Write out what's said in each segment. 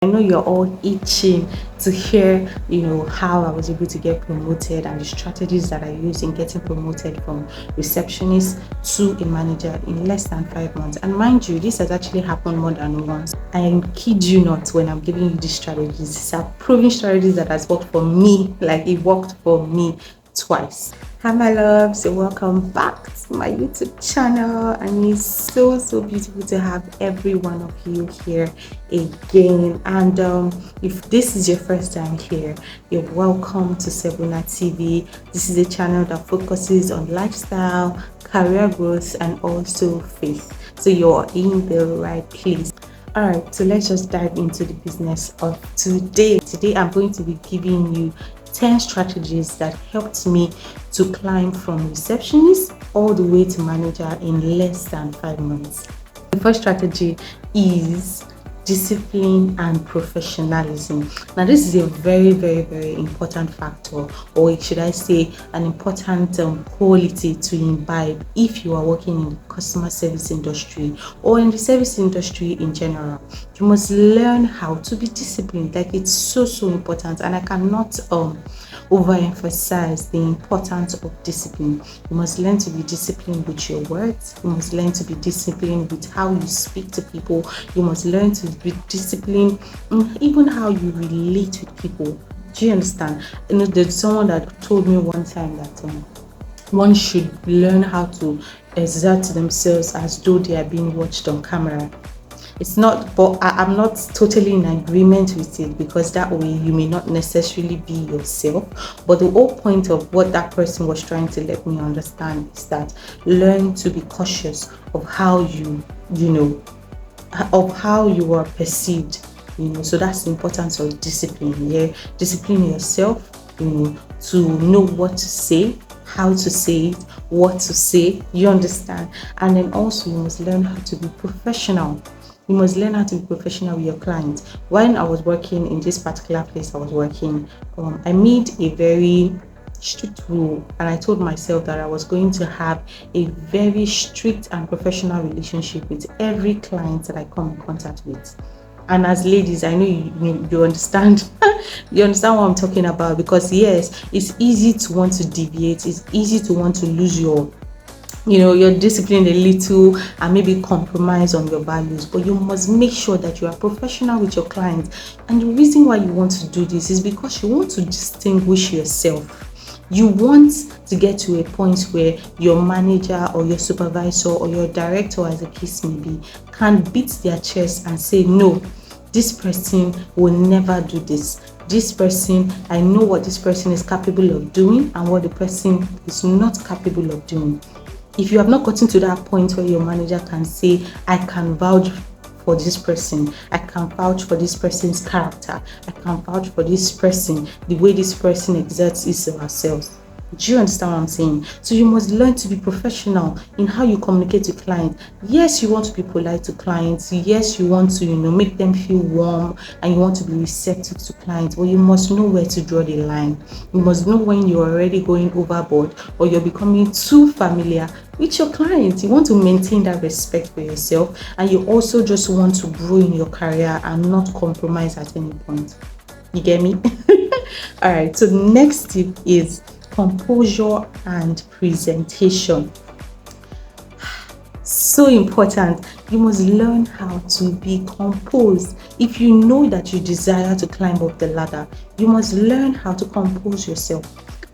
I know you're all itching to hear, how I was able to get promoted and the strategies that I used in getting promoted from receptionist to a manager in less than 5 months. And mind you, this has actually happened more than once. I kid you not when I'm giving you these strategies. These are proven strategies that has worked for me, like it worked for me twice. Hi my loves, and welcome back to my YouTube channel, and it's so beautiful to have every one of you here again. And if this is your first time here, you're welcome to Sebuna TV. This is a channel that focuses on lifestyle, career growth, and also faith, so you're in the right place. All right, so let's just dive into the business of today. I'm going to be giving you 10 strategies that helped me to climb from receptionist all the way to manager in less than 5 months. The first strategy is discipline and professionalism. Now, this is a very important factor, or should I say an important quality to imbibe if you are working in the customer service industry or in the service industry in general. You must learn how to be disciplined. Like, it's so important, and I cannot overemphasize the importance of discipline. You must learn to be disciplined with your words. You must learn to be disciplined with how you speak to people. You must learn to be disciplined in even how you relate with people. Do you understand? There's someone that told me one time that one should learn how to exert themselves as though they are being watched on camera. It's not, but I'm not totally in agreement with it, because that way you may not necessarily be yourself. But the whole point of what that person was trying to let me understand is that learn to be cautious of how of how you are perceived. So that's the importance of discipline. Yeah, discipline yourself. To know what to say, how to say it, what to say. You understand? And then also you must learn how to be professional. You must learn how to be professional with your clients. When I was working in this particular place I was working, I made a very strict rule, and I told myself that I was going to have a very strict and professional relationship with every client that I come in contact with. And as ladies, I know you understand. You understand what I'm talking about, because yes, it's easy to want to deviate. It's easy to want to lose your discipline a little and maybe compromise on your values, but you must make sure that you are professional with your clients. And the reason why you want to do this is because you want to distinguish yourself. You want to get to a point where your manager or your supervisor or your director, as the case may be, can beat their chest and say, no, this person will never do this. This person, I know what this person is capable of doing and what the person is not capable of doing. If you have not gotten to that point where your manager can say, I can vouch for this person, I can vouch for this person's character, I can vouch for this person, the way this person exerts his or herself. Do you understand what I'm saying? So you must learn to be professional in how you communicate to clients. Yes, you want to be polite to clients. Yes, you want to, make them feel warm, and you want to be receptive to clients. But you must know where to draw the line. You must know when you're already going overboard or you're becoming too familiar with your clients. You want to maintain that respect for yourself, and you also just want to grow in your career and not compromise at any point. You get me? All right. So the next tip is composure and presentation. So important. You must learn how to be composed. If you know that you desire to climb up the ladder, you must learn how to compose yourself.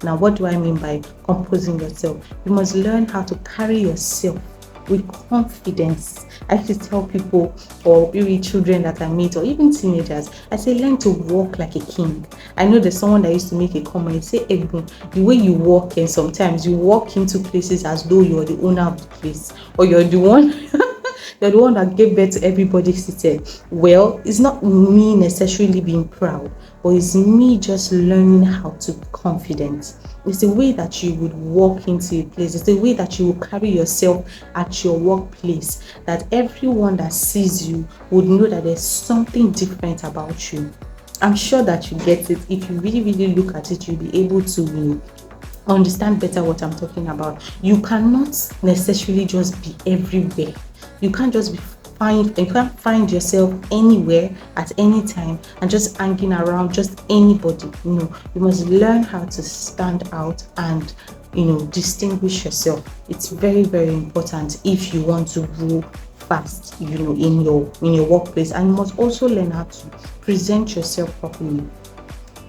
Now, what do I mean by composing yourself? You must learn how to carry yourself with confidence. I used to tell people, or maybe children that I meet, or even teenagers, I say, learn to walk like a king. I know there's someone that used to make a comment, say, Ebun, the way you walk, and sometimes you walk into places as though you're the owner of the place, or you're the one you're the one that gave birth to everybody seated. Well, it's not me necessarily being proud, but it's me just learning how to be confident. It's the way that you would walk into a place. It's the way that you will carry yourself at your workplace, that everyone that sees you would know that there's something different about you. I'm sure that you get it. If you really look at it, you'll be able to understand better what I'm talking about. You cannot necessarily just be everywhere. You can't just be find yourself anywhere at any time and just hanging around just anybody. You must learn how to stand out and distinguish yourself. It's very, very important if you want to grow fast, in your workplace. And you must also learn how to present yourself properly.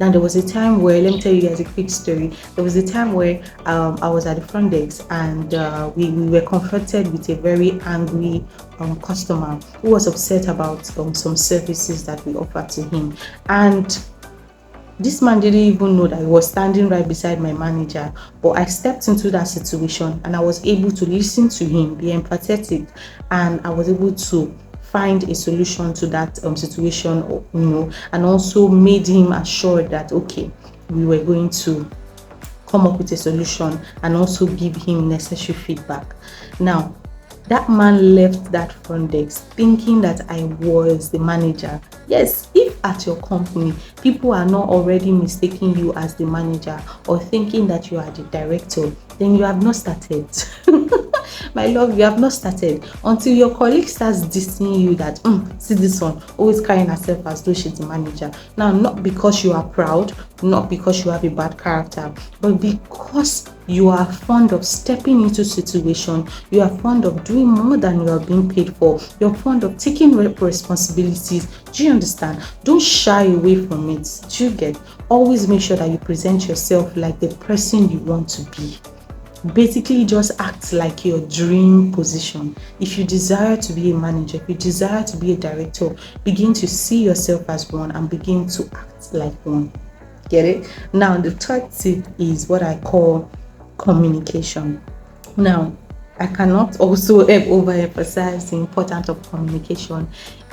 Now, there was a time where, let me tell you guys a quick story. There was a time where I was at the front desk, and we were confronted with a very angry customer who was upset about some services that we offered to him. And this man didn't even know that I was standing right beside my manager, but I stepped into that situation and I was able to listen to him, be empathetic, and I was able to find a solution to that situation, and also made him assured that, okay, we were going to come up with a solution and also give him necessary feedback. Now, that man left that front desk thinking that I was the manager. Yes, if at your company, people are not already mistaking you as the manager or thinking that you are the director, then you have not started. My love, you have not started until your colleague starts dissing you that, see this one, always carrying herself as though she's the manager. Now, not because you are proud, not because you have a bad character, but because you are fond of stepping into situation, you are fond of doing more than you are being paid for, you're fond of taking responsibilities. Do you understand? Don't shy away from it. Do you get? Always make sure that you present yourself like the person you want to be. Basically, just act like your dream position. If you desire to be a manager, if you desire to be a director, begin to see yourself as one and begin to act like one. Get it? Now, the third tip is what I call communication. Now, I cannot also overemphasize the importance of communication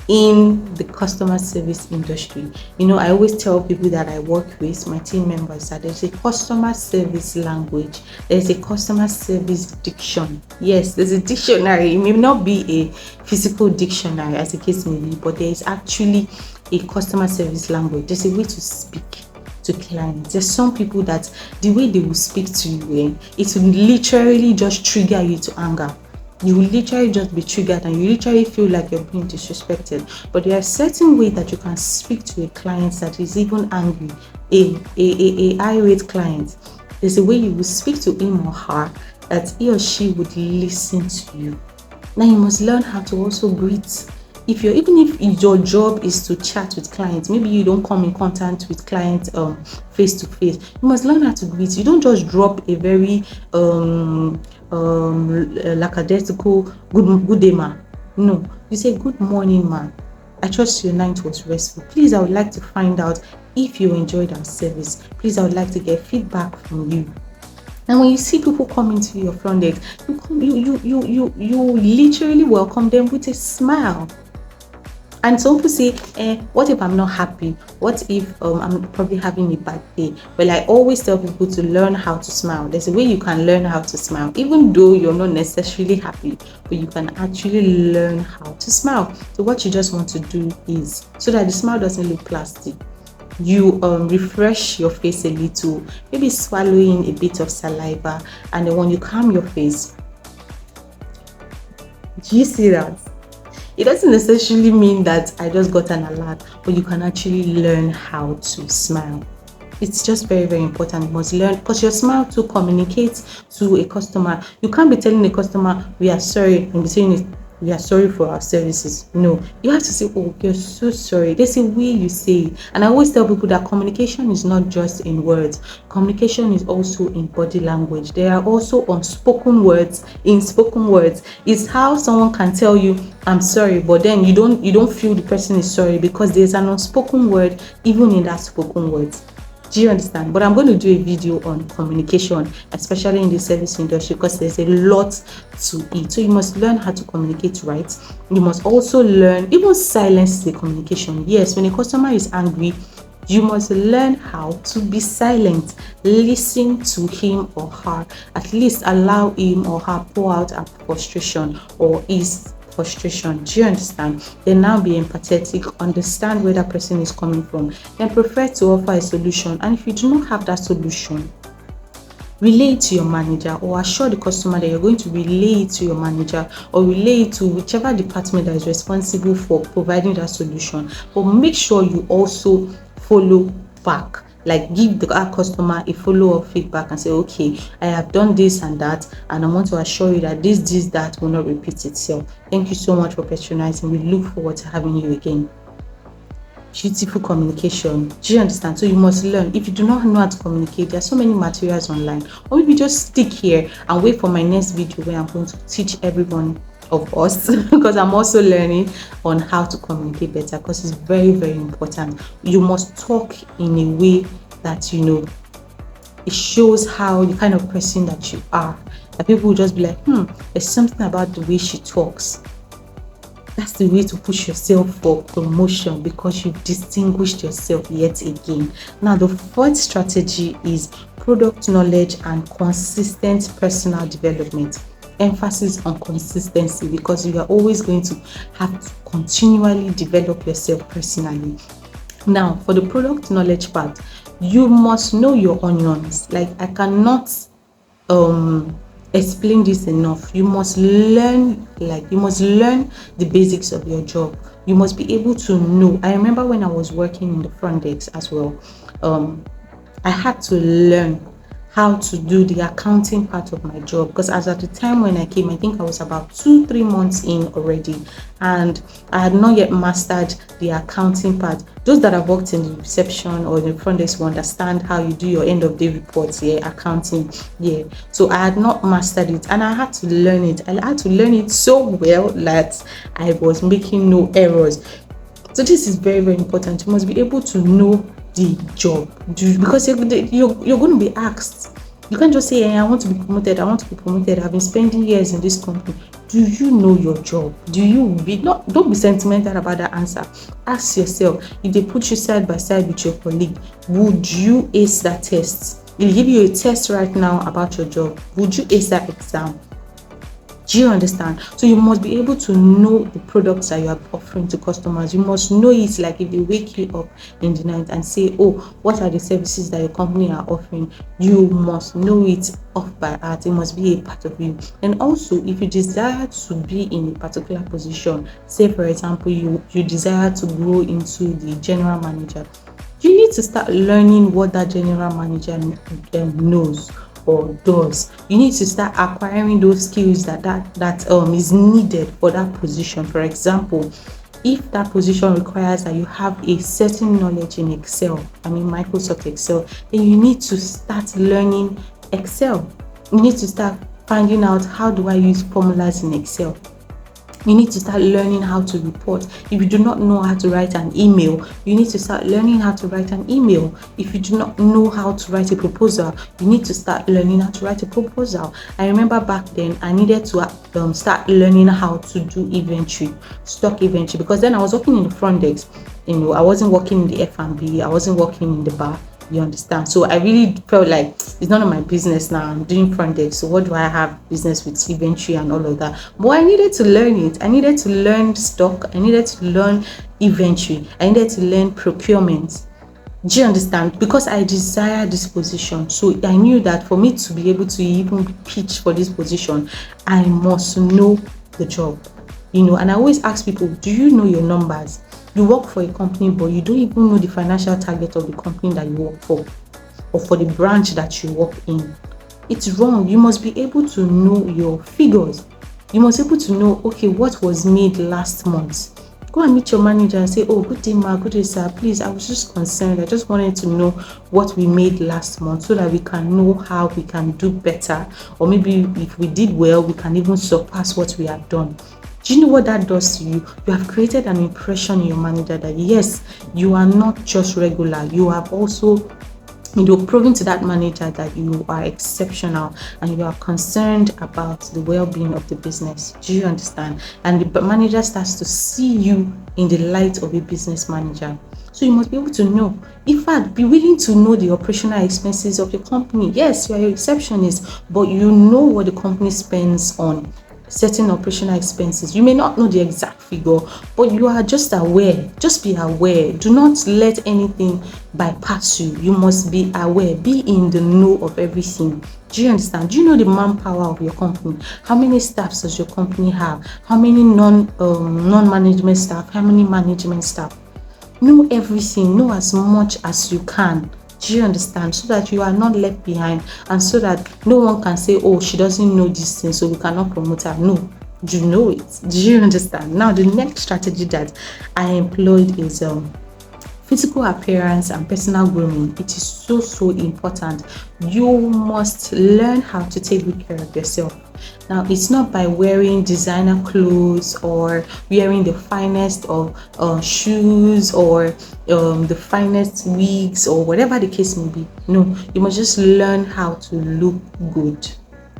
in the customer service industry. I always tell people that I work with, my team members, that there's a customer service language, there's a customer service diction. Yes, there's a dictionary. It may not be a physical dictionary as the case may be, but there is actually a customer service language. There's a way to speak to clients. There's some people that the way they will speak to you, it will literally just trigger you to anger. You will literally just be triggered and you literally feel like you're being disrespected. But there are certain ways that you can speak to a client that is even angry, a irate client. There's a way you will speak to him or her that he or she would listen to you. Now you must learn how to also greet. Even if your job is to chat with clients, maybe you don't come in contact with clients face to face, you must learn how to greet. You don't just drop a very lackadaisical good day ma. No, you say good morning ma, I trust your night was restful. Please, I would like to find out if you enjoyed our service. Please, I would like to get feedback from you. And when you see people coming to your front desk, you literally welcome them with a smile. And some people say, what if I'm not happy? What if I'm probably having a bad day? Well, I always tell people to learn how to smile. There's a way you can learn how to smile, even though you're not necessarily happy, but you can actually learn how to smile. So what you just want to do is, so that the smile doesn't look plastic, you refresh your face a little, maybe swallowing a bit of saliva, and then when you calm your face, do you see that? It doesn't necessarily mean that I just got an alert, but you can actually learn how to smile. It's just very, very important. You must learn, because your smile to communicate to a customer. You can't be telling a customer, we are sorry, and be saying, we are sorry for our services. No, you have to say, oh, you're so sorry. There's a way you say it. And I always tell people that communication is not just in words. Communication is also in body language. There are also unspoken words. In spoken words is how someone can tell you, I'm sorry, but then you don't feel the person is sorry, because there's an unspoken word even in that spoken word. Do you understand? But I'm going to do a video on communication, especially in the service industry, because there's a lot to it. So you must learn how to communicate right. You must also learn, even silence the communication. Yes, when a customer is angry, you must learn how to be silent. Listen to him or her. At least allow him or her pour out a frustration or his frustration. Do you understand? Then now be empathetic, understand where that person is coming from, then prefer to offer a solution. And if you do not have that solution, relay it to your manager, or assure the customer that you're going to relay it to your manager or relay it to whichever department that is responsible for providing that solution. But make sure you also follow back. Like, give our customer a follow-up feedback and say, okay, I have done this and that, and I want to assure you that this, that will not repeat itself. Thank you so much for patronizing. We look forward to having you again. Beautiful communication. Do you understand? So you must learn. If you do not know how to communicate, there are so many materials online. Or maybe just stick here and wait for my next video where I'm going to teach everyone of us because I'm also learning on how to communicate better, because it's very, very important. You must talk in a way that, you know, it shows how the kind of person that you are. That people will just be like, there's something about the way she talks. That's the way to push yourself for promotion, because you've distinguished yourself yet again. Now, the fourth strategy is product knowledge and consistent personal development. Emphasis on consistency, because you are always going to have to continually develop yourself personally. Now, for the product knowledge part, you must know your onions. Like, I cannot explain this enough. You must learn the basics of your job. You must be able to know. I remember when I was working in the front desk as well, I had to learn how to do the accounting part of my job, because as at the time when I came, I think I was about 2-3 months in already, and I had not yet mastered the accounting part. Those that have worked in the reception or in the front desk will understand how you do your end of day reports, accounting, so I had not mastered it, and I had to learn it. I had to learn it so well that I was making no errors. So this is very, very important. You must be able to know the job, because you're going to be asked. You can't just say, hey, I want to be promoted. I've been spending years in this company. Do you know your job? Don't be sentimental about that answer. Ask yourself, if they put you side by side with your colleague, would you ace that test? If they give you a test right now about your job, would you ace that exam? Do you understand? So you must be able to know the products that you are offering to customers. You must know it. Like, if they wake you up in the night and say, oh, what are the services that your company are offering? You must know it off by heart. It must be a part of you. And also, if you desire to be in a particular position, say for example, you desire to grow into the general manager, you need to start learning what that general manager knows or does. You need to start acquiring those skills that is needed for that position. For example, if that position requires that you have a certain knowledge in Microsoft Excel, then you need to start learning Excel. You need to start finding out, how do I use formulas in Excel? You need to start learning how to report. If you do not know how to write an email, you need to start learning how to write an email. If you do not know how to write a proposal, you need to start learning how to write a proposal. I remember back then, I needed to start learning how to do inventory, stock inventory, because then I was working in the front desk. I wasn't working in the F&B. I wasn't working in the bar. You understand? So I really felt like it's none of my business now. I'm doing front desk, so what do I have business with inventory and all of that? But I needed to learn it. I needed to learn stock. I needed to learn inventory. I needed to learn procurement. Do you understand? Because I desire this position. So I knew that for me to be able to even pitch for this position, I must know the job. And I always ask people, do you know your numbers? You work for a company, but you don't even know the financial target of the company that you work for, or for the branch that you work in. It's wrong. You must be able to know your figures. You must be able to know, okay, what was made last month. Go and meet your manager and say, oh, good day, ma, good day, sir. Please, I was just concerned. I just wanted to know what we made last month so that we can know how we can do better. Or maybe if we did well, we can even surpass what we have done. Do you know what that does to you? You have created an impression in your manager that yes, you are not just regular. You have also, proven to that manager that you are exceptional and you are concerned about the well-being of the business. Do you understand? And the manager starts to see you in the light of a business manager. So you must be able to know. In fact, be willing to know the operational expenses of your company. Yes, you are a receptionist, but you know what the company spends on certain operational expenses. You may not know the exact figure, but you are just aware. Just be aware. Do not let anything bypass you. You must be aware. Be in the know of everything. Do you understand? Do you know the manpower of your company? How many staffs does your company have? How many non-management staff? How many management staff? Know everything. Know as much as you can. Do you understand? So that you are not left behind, and so that no one can say, oh, she doesn't know this thing, so we cannot promote her. No, you know it. Do you understand? Now, the next strategy that I employed is physical appearance and personal grooming. It is so important. You must learn how to take good care of yourself. Now, it's not by wearing designer clothes or wearing the finest of shoes or the finest wigs or whatever the case may be. No, you must just learn how to look good.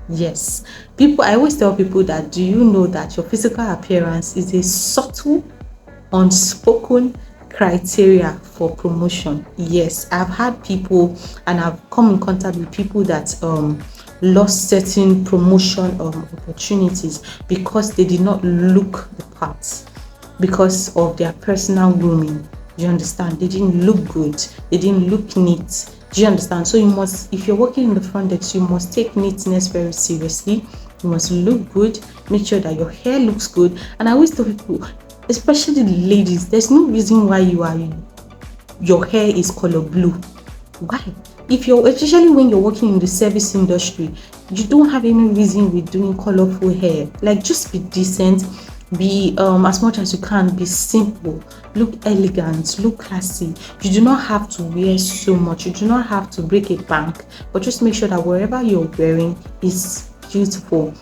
Yes, I always tell people that, do you know that your physical appearance is a subtle, unspoken criteria for promotion? Yes, I've had people, and I've come in contact with people that lost certain promotion opportunities because they did not look the part, because of their personal grooming. You understand? They didn't look good. They didn't look neat. Do you understand? So you must, if you're working in the front desk, you must take neatness very seriously. You must look good. Make sure that your hair looks good. And I always tell people, especially the ladies, there's no reason why your hair is color blue. Why? Especially when you're working in the service industry, you don't have any reason with doing colorful hair. Like, just be decent, be as much as you can, be simple, look elegant, look classy. You do not have to wear so much, you do not have to break a bank, but just make sure that wherever you're wearing is beautiful.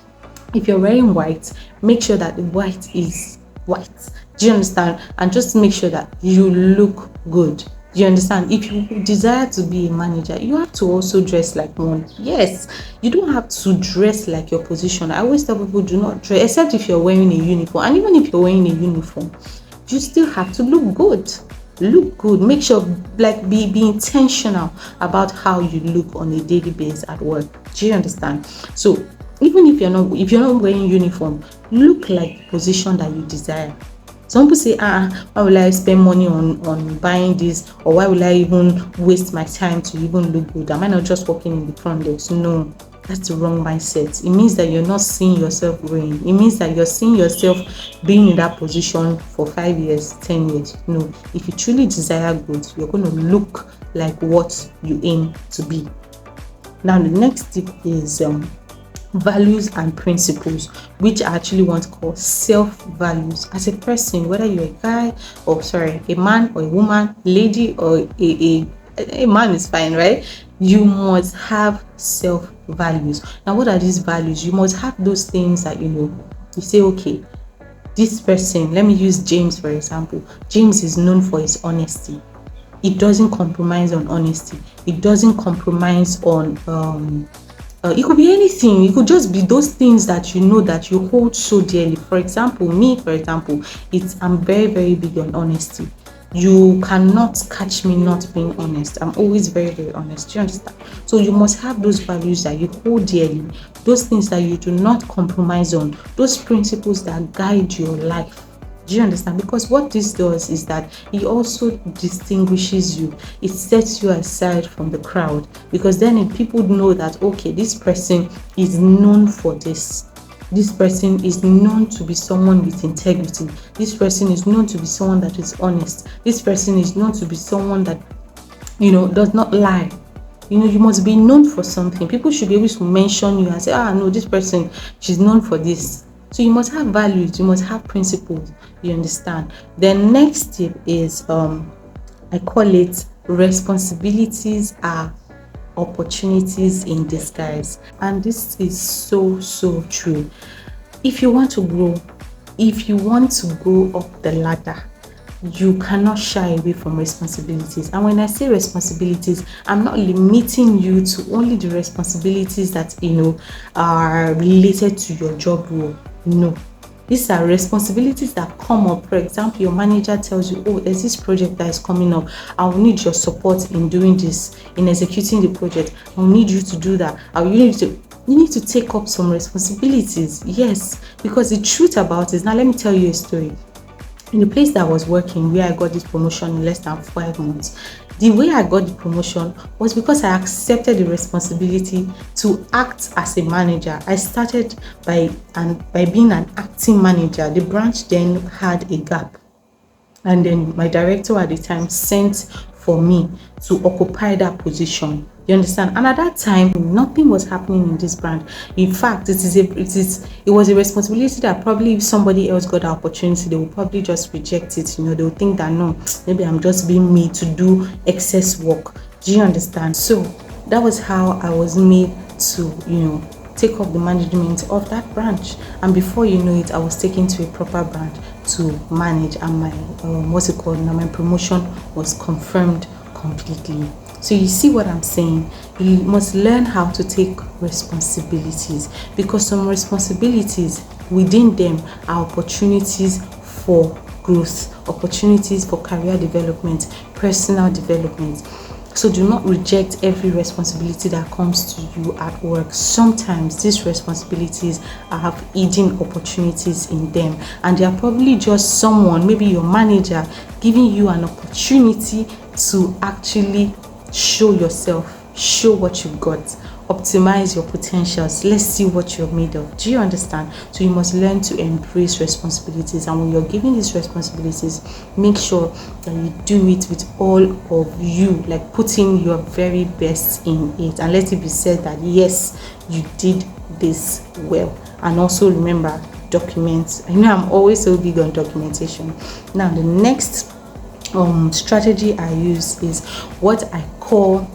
If you're wearing white, make sure that the white is white. Do you understand? And just make sure that you look good. Do you understand? If you desire to be a manager, you have to also dress like one. Yes, you don't have to dress like your position. I always tell people, do not dress, except if you're wearing a uniform. And even if you're wearing a uniform, you still have to look good. Look good. Make sure, like, be intentional about how you look on a daily basis at work. Do you understand? So even if you're not wearing uniform, look like the position that you desire. Some people say, why will I spend money on buying this, or why will I even waste my time to even look good? Am I not just working in the front desk? No, that's the wrong mindset. It means that you're not seeing yourself growing. It means that you're seeing yourself being in that position for 5 years, 10 years. No, if you truly desire growth, you're going to look like what you aim to be. Now, the next tip is values and principles, which I actually want to call self-values. As a person, whether you're a man or a woman, lady or a man is fine, right? You must have self-values. Now, what are these values? You must have those things that, you say, okay, this person, let me use James for example. James is known for his honesty. It doesn't compromise on honesty. It doesn't compromise on it could be anything. It could just be those things that that you hold so dearly. For example, I'm very, very big on honesty. You cannot catch me not being honest. I'm always very, very honest. Do you understand? So you must have those values that you hold dearly, those things that you do not compromise on, those principles that guide your life. Do you understand? Because what this does is that it also distinguishes you. It sets you aside from the crowd, because then people know that, okay, this person is known for this. This person is known to be someone with integrity. This person is known to be someone that is honest. This person is known to be someone that, does not lie. You must be known for something. People should be able to mention you and say, no, this person, she's known for this. So you must have values, you must have principles, you understand? The next tip is, I call it, responsibilities are opportunities in disguise. And this is so true. If you want to grow, if you want to go up the ladder, you cannot shy away from responsibilities. And when I say responsibilities, I'm not limiting you to only the responsibilities that are related to your job role. No, these are responsibilities that come up. For example, your manager tells you, oh, there's this project that is coming up. I will need your support in doing this, in executing the project. I will need you to do that. I will need you to. you need to take up some responsibilities. Yes, because the truth about it is, now let me tell you a story. In the place that I was working, where I got this promotion in less than 5 months, the way I got the promotion was because I accepted the responsibility to act as a manager. I started by being an acting manager. The branch then had a gap, and then my director at the time sent for me to occupy that position. You understand? And at that time, nothing was happening in this brand. In fact, it was a responsibility that probably if somebody else got the opportunity, they would probably just reject it. They would think that no, maybe I'm just being made to do excess work. Do you understand? So that was how I was made to, take up the management of that branch. And before you know it, I was taken to a proper branch to manage, and my promotion was confirmed completely. So you see what I'm saying? You must learn how to take responsibilities, because some responsibilities within them are opportunities for growth, opportunities for career development, personal development. So do not reject every responsibility that comes to you at work. Sometimes these responsibilities have hidden opportunities in them, and they are probably just someone, maybe your manager, giving you an opportunity to actually show yourself, show what you've got, optimize your potentials. Let's see what you're made of. Do you understand? So you must learn to embrace responsibilities, and when you're given these responsibilities, make sure that you do it with all of you, like putting your very best in it, and let it be said that yes, you did this well. And also remember, document. I know I'm always so big on documentation. Now the next strategy I use is what I call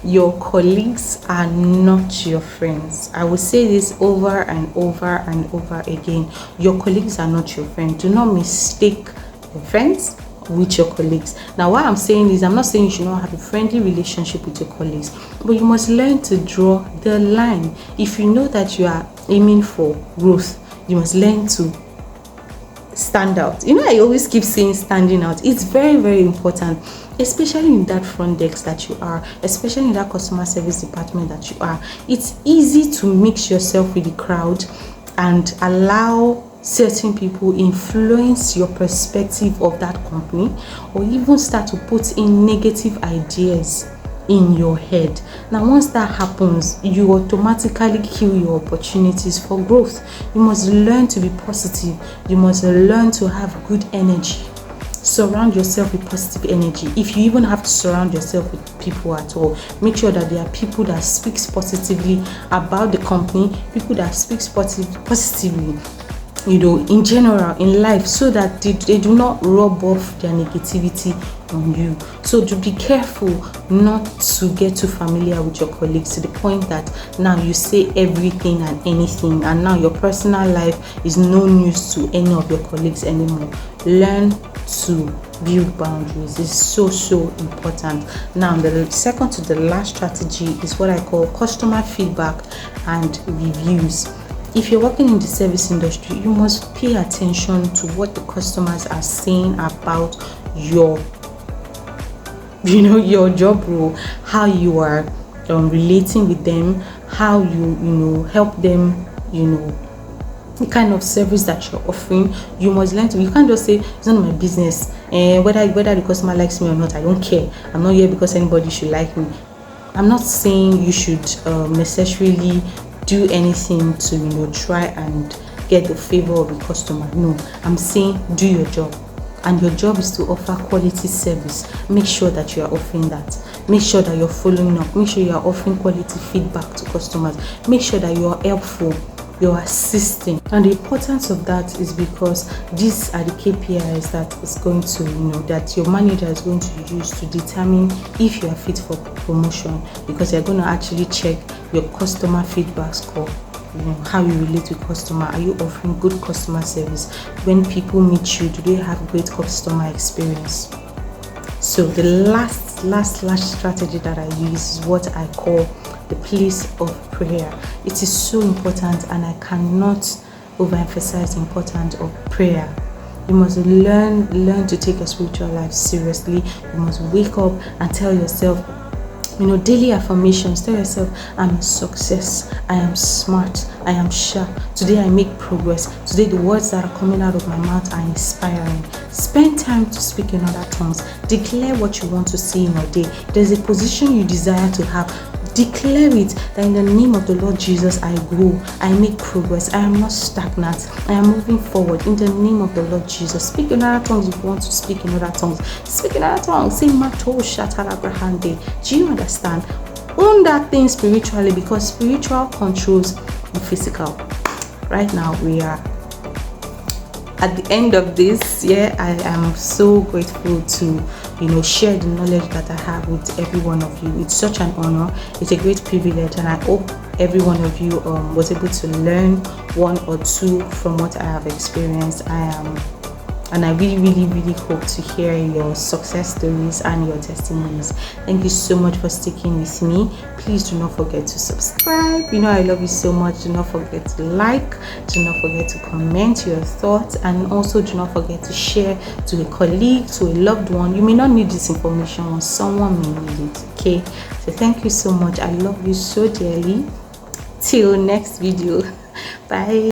your colleagues are not your friends. I will say this over and over and over again. Your colleagues are not your friends. Do not mistake your friends with your colleagues. Now, why I'm saying this, I'm not saying you should not have a friendly relationship with your colleagues, but you must learn to draw the line. If you know that you are aiming for growth, you must learn to stand out. I always keep saying standing out. It's very, very important, especially in that front desk that you are, especially in that customer service department that you are. It's easy to mix yourself with the crowd and allow certain people influence your perspective of that company, or even start to put in negative ideas in your head. Now, once that happens, you automatically kill your opportunities for growth. You must learn to be positive. You must learn to have good energy. Surround yourself with positive energy. If you even have to surround yourself with people at all, make sure that there are people that speaks positively about the company, people that speaks positively, in general in life, so that they do not rub off their negativity on you. So to be careful not to get too familiar with your colleagues to the point that now you say everything and anything, and now your personal life is no news to any of your colleagues anymore. Learn to build boundaries. It's so important. Now, the second to the last strategy is what I call customer feedback and reviews. If you're working in the service industry, you must pay attention to what the customers are saying about your job role, how you are relating with them, how you help them, the kind of service that you're offering. You must learn to. You can't just say it's none of my business, whether the customer likes me or not. I don't care. I'm not here because anybody should like me. I'm not saying you should necessarily do anything to try and get the favor of the customer. No, I'm saying do your job, and your job is to offer quality service. Make sure that you are offering that. Make sure that you're following up. Make sure you are offering quality feedback to customers. Make sure that you are helpful, you're assisting. And the importance of that is because these are the KPIs that is going to that your manager is going to use to determine if you are fit for promotion, because they're going to actually check your customer feedback score. How you relate with customer. Are you offering good customer service? When people meet you, do they have great customer experience? So the last strategy that I use is what I call the place of prayer. It is so important, and I cannot overemphasize the importance of prayer. You must learn to take your spiritual life seriously. You must wake up and tell yourself, Daily affirmations. Tell yourself, I'm a success, I am smart, I am sharp. Today I make progress. Today the words that are coming out of my mouth are inspiring. Spend time to speak in other tongues. Declare what you want to see in your day. There's a position you desire to have. Declare it, that in the name of the Lord Jesus, I grow, I make progress, I am not stagnant, I am moving forward in the name of the Lord Jesus. Speak in other tongues if you want to speak in other tongues. Speak in other tongues. Say, Mato Shatarabrahande. Do you understand? Own that thing spiritually, because spiritual controls the physical. Right now, we are at the end of this. I am so grateful to share the knowledge that I have with every one of you. It's such an honor, it's a great privilege, and I hope every one of you was able to learn one or two from what I have experienced. And I really hope to hear your success stories and your testimonies. Thank you so much for sticking with me. Please do not forget to subscribe. I love you so much. Do not forget to like. Do not forget to comment your thoughts. And also do not forget to share to a colleague, to a loved one. You may not need this information, or someone may need it. Okay? So thank you so much. I love you so dearly. Till next video. Bye.